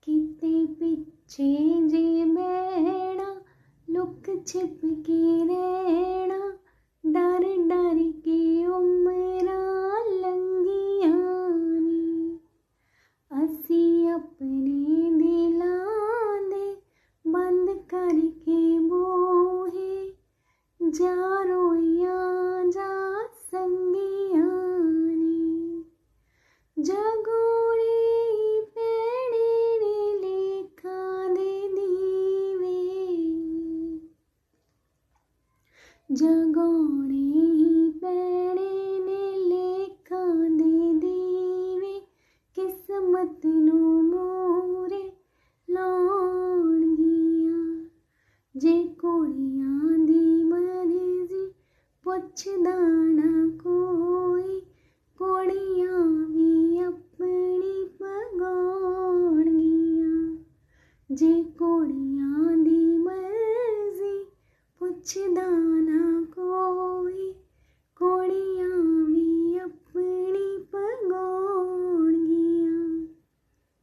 किते पिछे जे बैणा लुक छिप के रहना डर डर के उमरा लंघियां ने असी अपने दिलां दे बंद करके बूहे जा रोइयां जा संगियां ने जगोड़ी पैणे ने लेखा दे दीवे जगोड़ी पैणे ने लेखा दे दीवे किस्मत नू मूरे लाउणगियां जे कुड़ियां दी मर्जी पुछदा ना कोई कुड़ियां भी अपनी पगाउणगियां जे कुड़ियां दी मर्जी पुछदा